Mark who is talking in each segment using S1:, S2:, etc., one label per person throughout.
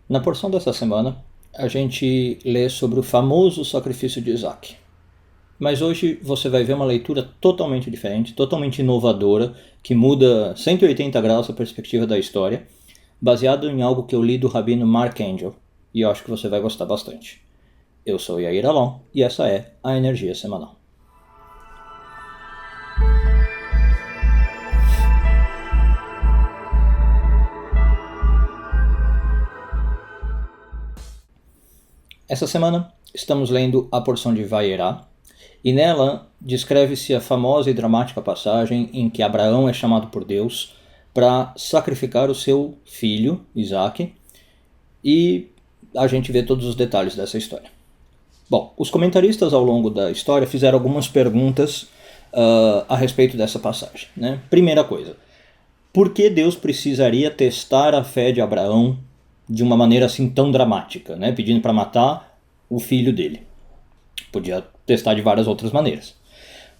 S1: Na porção dessa semana, a gente lê sobre o famoso sacrifício de Isaac. Mas hoje você vai ver uma leitura totalmente diferente, totalmente inovadora, que muda 180 graus a perspectiva da história, baseado em algo que eu li do rabino Mark Angel, e eu acho que você vai gostar bastante. Eu sou Yair Alon, e essa é a Energia Semanal. Essa semana estamos lendo a porção de Vaierá, e nela descreve-se a famosa e dramática passagem em que Abraão é chamado por Deus para sacrificar o seu filho, Isaac, e a gente vê todos os detalhes dessa história. Bom, os comentaristas ao longo da história fizeram algumas perguntas a respeito dessa passagem. Né? Primeira coisa, por que Deus precisaria testar a fé de Abraão de uma maneira assim tão dramática, né? Pedindo para matar o filho dele? Podia testar de várias outras maneiras.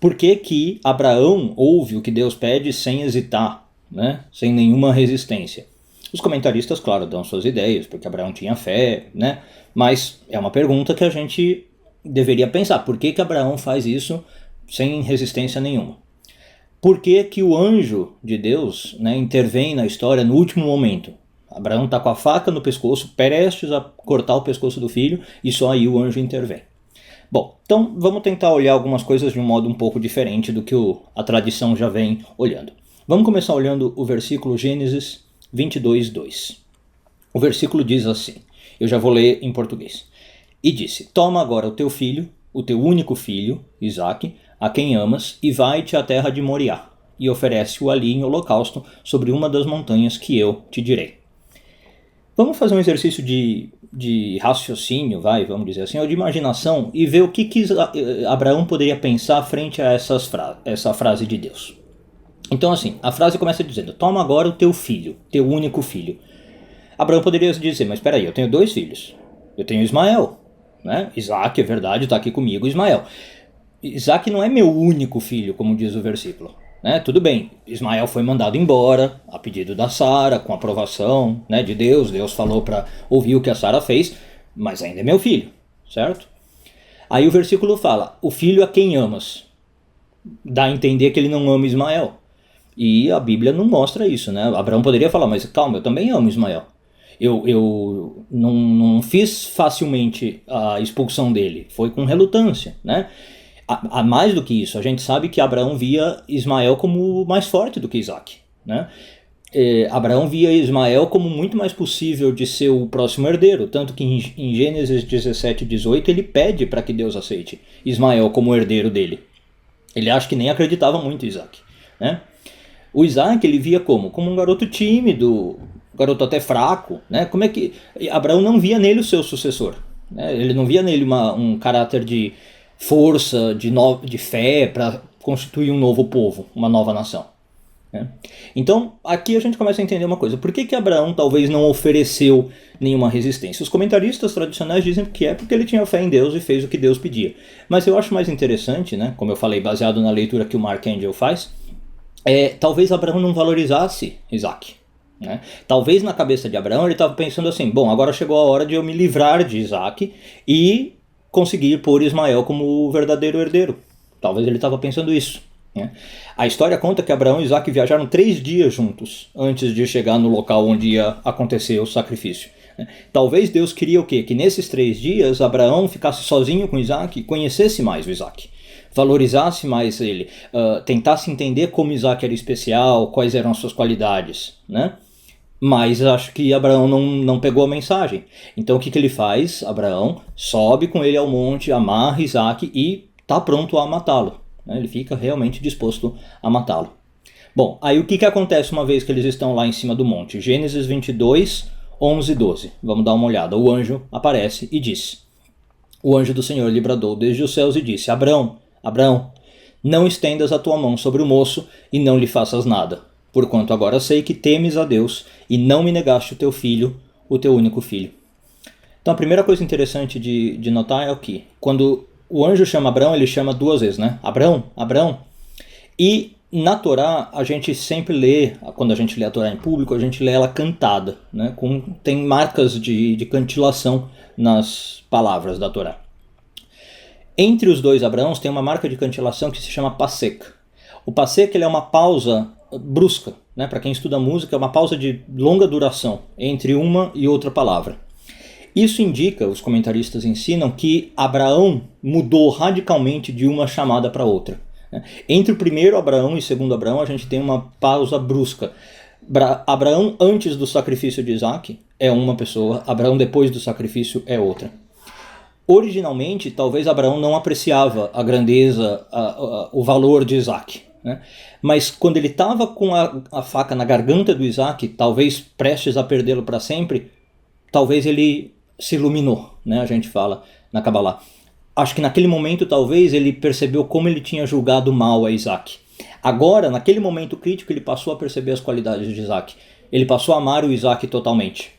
S1: Por que que Abraão ouve o que Deus pede sem hesitar, né? Sem nenhuma resistência? Os comentaristas, claro, dão suas ideias, porque Abraão tinha fé, né? Mas é uma pergunta que a gente deveria pensar. Por que que Abraão faz isso sem resistência nenhuma? Por que que o anjo de Deus, né, intervém na história no último momento? Abraão está com a faca no pescoço, prestes a cortar o pescoço do filho, e só aí o anjo intervém. Bom, então vamos tentar olhar algumas coisas de um modo um pouco diferente do que a tradição já vem olhando. Vamos começar olhando o versículo Gênesis 22, 2. O versículo diz assim, eu já vou ler em português. E disse, toma agora o teu filho, o teu único filho, Isaque, a quem amas, e vai-te à terra de Moriá, e oferece-o ali em holocausto sobre uma das montanhas que eu te direi. Vamos fazer um exercício de raciocínio, vamos dizer assim, ou de imaginação, e ver o que Abraão poderia pensar frente a essa frase de Deus. Então assim, a frase começa dizendo, toma agora o teu filho, teu único filho. Abraão poderia dizer, mas espera aí, eu tenho 2 filhos. Eu tenho Ismael, né? Isaac, é verdade, está aqui comigo, Ismael. Isaac não é meu único filho, como diz o versículo. Né? Tudo bem, Ismael foi mandado embora, a pedido da Sara, com aprovação, né, de Deus. Deus falou para ouvir o que a Sara fez, mas ainda é meu filho, certo? Aí o versículo fala, o filho a quem amas. Dá a entender que ele não ama Ismael. E a Bíblia não mostra isso, né? Abraão poderia falar, mas calma, eu também amo Ismael. Eu não fiz facilmente a expulsão dele, foi com relutância, né? A mais do que isso, a gente sabe que Abraão via Ismael como mais forte do que Isaac, né? Abraão via Ismael como muito mais possível de ser o próximo herdeiro, tanto que em Gênesis 17, 18 ele pede para que Deus aceite Ismael como herdeiro dele. Ele acha que nem acreditava muito em Isaac, né? O Isaac ele via como um garoto tímido, um garoto até fraco, né? Como é que Abraão não via nele o seu sucessor, né? Ele não via nele um caráter de força, de fé para constituir um novo povo, uma nova nação, né? Então aqui a gente começa a entender uma coisa, por que Abraão talvez não ofereceu nenhuma resistência? Os comentaristas tradicionais dizem que é porque ele tinha fé em Deus e fez o que Deus pedia, mas eu acho mais interessante, né, como eu falei, baseado na leitura que o Mark Angel faz, talvez Abraão não valorizasse Isaac, né? Talvez na cabeça de Abraão ele estava pensando assim, bom, agora chegou a hora de eu me livrar de Isaac e conseguir pôr Ismael como o verdadeiro herdeiro. Talvez ele estava pensando isso, né? A história conta que Abraão e Isaac viajaram 3 dias juntos antes de chegar no local onde ia acontecer o sacrifício, né? Talvez Deus queria o quê? Que nesses 3 dias Abraão ficasse sozinho com Isaac e conhecesse mais o Isaac, valorizasse mais ele, tentasse entender como Isaac era especial, quais eram as suas qualidades, né? Mas acho que Abraão não pegou a mensagem. Então o que ele faz? Abraão sobe com ele ao monte, amarra Isaac e está pronto a matá-lo, né? Ele fica realmente disposto a matá-lo. Bom, aí o que acontece uma vez que eles estão lá em cima do monte? Gênesis 22, 11 e 12. Vamos dar uma olhada. O anjo aparece e diz, o anjo do Senhor lhe bradou desde os céus e disse, Abraão, Abraão, não estendas a tua mão sobre o moço e não lhe faças nada, porquanto agora sei que temes a Deus e não me negaste o teu filho, o teu único filho. Então a primeira coisa interessante de notar é o que, quando o anjo chama Abraão, ele chama 2 vezes, né? Abraão, Abraão. E Na Torá, a gente sempre lê, quando a gente lê a Torá em público, a gente lê ela cantada, né? Tem marcas de cantilação nas palavras da Torá. Entre os dois Abraãos tem uma marca de cantilação que se chama pasek. O pasek ele é uma pausa brusca, né? Para quem estuda música, é uma pausa de longa duração entre uma e outra palavra. Isso indica, os comentaristas ensinam, que Abraão mudou radicalmente de uma chamada para outra. Entre o primeiro Abraão e o segundo Abraão, a gente tem uma pausa brusca. Abraão antes do sacrifício de Isaac é uma pessoa, Abraão depois do sacrifício é outra. Originalmente, talvez Abraão não apreciava a grandeza, o valor de Isaac, né? Mas quando ele estava com a faca na garganta do Isaac, talvez prestes a perdê-lo para sempre, talvez ele se iluminou, né? A gente fala na Kabbalah. Acho que naquele momento talvez ele percebeu como ele tinha julgado mal a Isaac. Agora, naquele momento crítico, ele passou a perceber as qualidades de Isaac. Ele passou a amar o Isaac totalmente,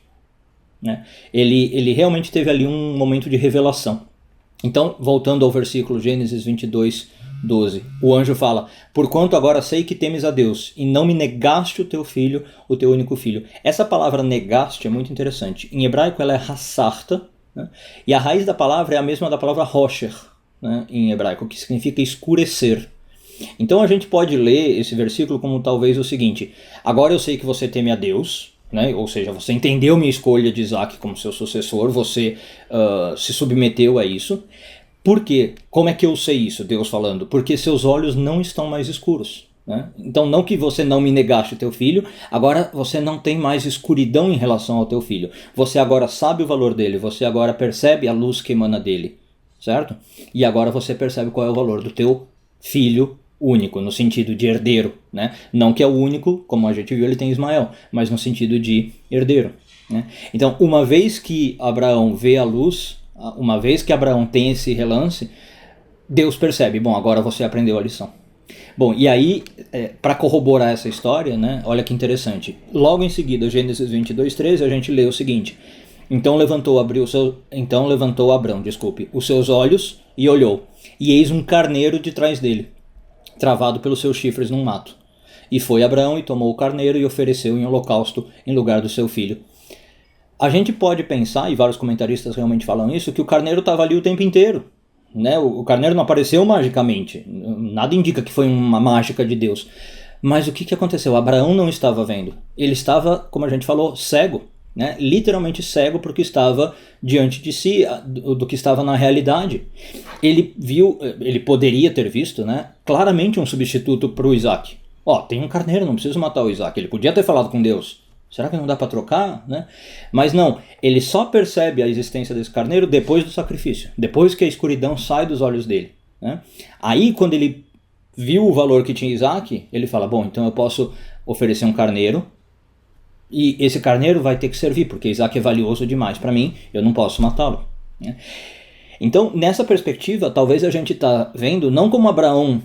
S1: né? Ele realmente teve ali um momento de revelação. Então, voltando ao versículo Gênesis 22, 12, o anjo fala: porquanto agora sei que temes a Deus, e não me negaste o teu filho, o teu único filho. Essa palavra negaste é muito interessante. Em hebraico ela é hassarta, né? E a raiz da palavra é a mesma da palavra rosher, né? Em hebraico, que significa escurecer. Então a gente pode ler esse versículo como talvez o seguinte: agora eu sei que você teme a Deus, né? Ou seja, você entendeu minha escolha de Isaac como seu sucessor, você se submeteu a isso. Por quê? Como é que eu sei isso? Deus falando: porque seus olhos não estão mais escuros, né? Então não que você não me negaste o teu filho, agora você não tem mais escuridão em relação ao teu filho. Você agora sabe o valor dele, você agora percebe a luz que emana dele, certo? E agora você percebe qual é o valor do teu filho único, no sentido de herdeiro, né? Não que é o único, como a gente viu, ele tem Ismael, mas no sentido de herdeiro, né? Então, uma vez que Abraão vê a luz, uma vez que Abraão tem esse relance, Deus percebe: bom, agora você aprendeu a lição. Bom, e aí, para corroborar essa história, né, olha que interessante. Logo em seguida, Gênesis 22, 13, a gente lê o seguinte: então levantou Abrão, os seus olhos e olhou, e eis um carneiro de trás dele, travado pelos seus chifres num mato. E foi Abraão e tomou o carneiro e ofereceu em holocausto em lugar do seu filho. A gente pode pensar, e vários comentaristas realmente falam isso, que o carneiro estava ali o tempo inteiro, né? O carneiro não apareceu magicamente, nada indica que foi uma mágica de Deus. Mas o que aconteceu? Abraão não estava vendo. Ele estava, como a gente falou, cego, né? Literalmente cego porque estava diante de si, do que estava na realidade. Ele viu, ele poderia ter visto, né, claramente um substituto para o Isaac. Tem um carneiro, não preciso matar o Isaac. Ele podia ter falado com Deus: será que não dá para trocar, né? Mas não, ele só percebe a existência desse carneiro depois do sacrifício, depois que a escuridão sai dos olhos dele, né? Aí, quando ele viu o valor que tinha Isaac, ele fala: bom, então eu posso oferecer um carneiro, e esse carneiro vai ter que servir, porque Isaac é valioso demais para mim, eu não posso matá-lo, né? Então, nessa perspectiva, talvez a gente está vendo não como Abraão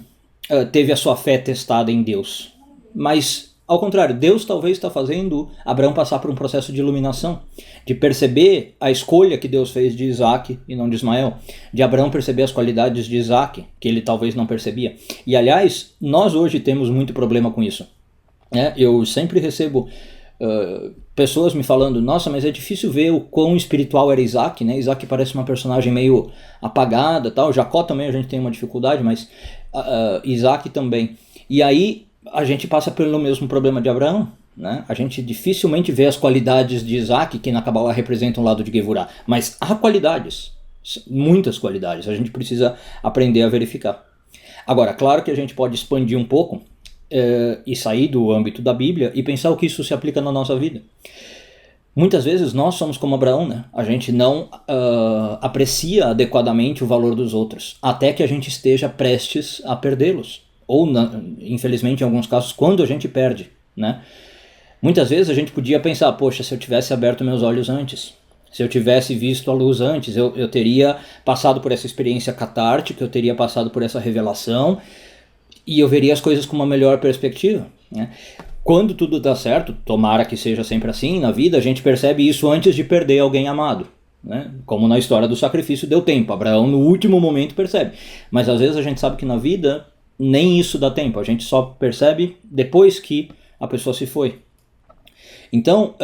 S1: teve a sua fé testada em Deus, mas ao contrário, Deus talvez está fazendo Abraão passar por um processo de iluminação, de perceber a escolha que Deus fez de Isaac e não de Ismael, de Abraão perceber as qualidades de Isaac, que ele talvez não percebia. E aliás, nós hoje temos muito problema com isso, né? Eu sempre recebo pessoas me falando: nossa, mas é difícil ver o quão espiritual era Isaac, né? Isaac parece uma personagem meio apagada, tal. Jacó também a gente tem uma dificuldade, mas Isaac também. E aí a gente passa pelo mesmo problema de Abraão, né? A gente dificilmente vê as qualidades de Isaac, que na Kabbalah representam o lado de Gevurah, mas há qualidades, muitas qualidades, a gente precisa aprender a verificar. Agora, claro que a gente pode expandir um pouco e sair do âmbito da Bíblia e pensar o que isso se aplica na nossa vida. Muitas vezes nós somos como Abraão, né? A gente não aprecia adequadamente o valor dos outros, até que a gente esteja prestes a perdê-los. Ou, infelizmente, em alguns casos, quando a gente perde, né? Muitas vezes a gente podia pensar: poxa, se eu tivesse aberto meus olhos antes, se eu tivesse visto a luz antes, eu teria passado por essa experiência catártica, eu teria passado por essa revelação, e eu veria as coisas com uma melhor perspectiva, né? Quando tudo dá certo, tomara que seja sempre assim na vida, a gente percebe isso antes de perder alguém amado, né? Como na história do sacrifício deu tempo, Abraão no último momento percebe. Mas às vezes a gente sabe que na vida nem isso dá tempo, a gente só percebe depois que a pessoa se foi. Então,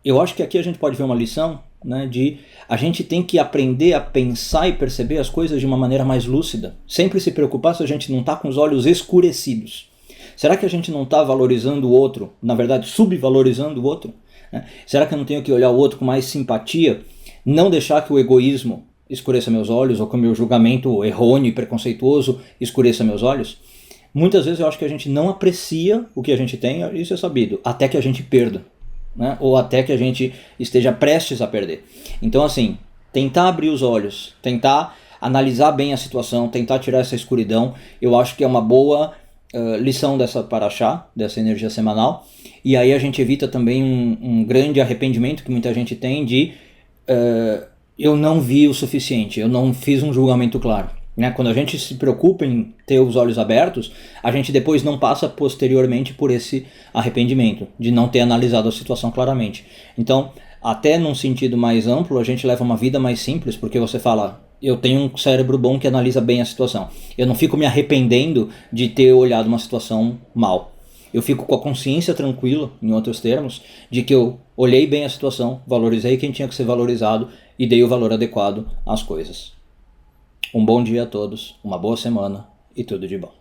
S1: eu acho que aqui a gente pode ver uma lição, né, de a gente tem que aprender a pensar e perceber as coisas de uma maneira mais lúcida. Sempre se preocupar se a gente não está com os olhos escurecidos. Será que a gente não está valorizando o outro, na verdade subvalorizando o outro? Será que eu não tenho que olhar o outro com mais simpatia? Não deixar que o egoísmo escureça meus olhos, ou que o meu julgamento errôneo e preconceituoso escureça meus olhos? Muitas vezes eu acho que a gente não aprecia o que a gente tem, isso é sabido, até que a gente perda, né? Ou até que a gente esteja prestes a perder. Então, assim, tentar abrir os olhos, tentar analisar bem a situação, tentar tirar essa escuridão, eu acho que é uma boa lição dessa paraxá, dessa energia semanal. E aí a gente evita também um grande arrependimento que muita gente tem de eu não vi o suficiente, eu não fiz um julgamento claro. Né? Quando a gente se preocupa em ter os olhos abertos, a gente depois não passa posteriormente por esse arrependimento de não ter analisado a situação claramente. Então, até num sentido mais amplo, a gente leva uma vida mais simples, porque você fala, eu tenho um cérebro bom que analisa bem a situação. Eu não fico me arrependendo de ter olhado uma situação mal. Eu fico com a consciência tranquila, em outros termos, de que eu olhei bem a situação, valorizei quem tinha que ser valorizado e dei o valor adequado às coisas. Um bom dia a todos, uma boa semana e tudo de bom.